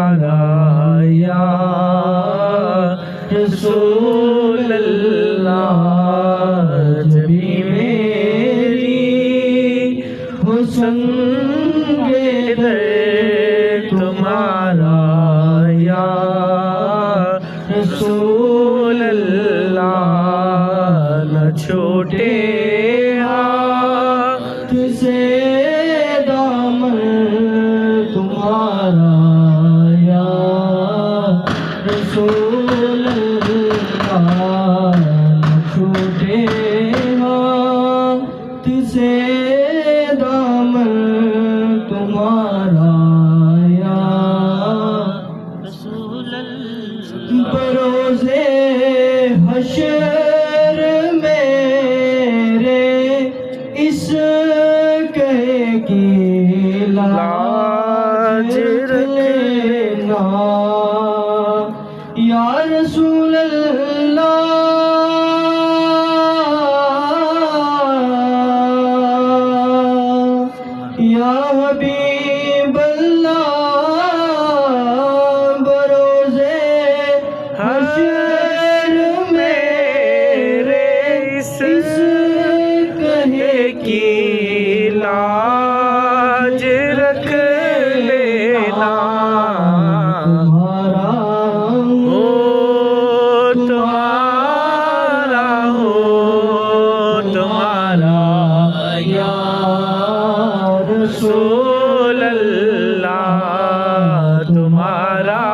تمہارا یا رسول اللہ، جب بھی میری حسن کے در تمہارا یا رسول اللہ، نہ چھوٹے ہاتھ سے دامن تمہارا یا رسول اللہ، نہ چھوٹے ہاتھ سے دامن تمہارا یا رسول اللہ، بروزے حشر میرے اس کہے کی لاج رکھ لینا یا رسول اللہ، یا حبیب اللہ، بروزے حشر میرے اس کہے کی لاج رکھ لینا، تمہارا یا رسول اللہ، تمہارا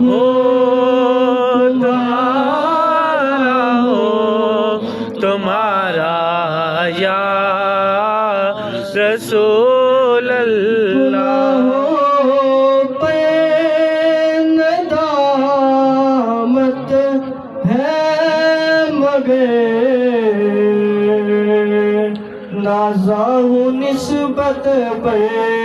ہو، تمہارا یا رسول اللہ، ندامت ہے مگر نازا ہوں نسبت پر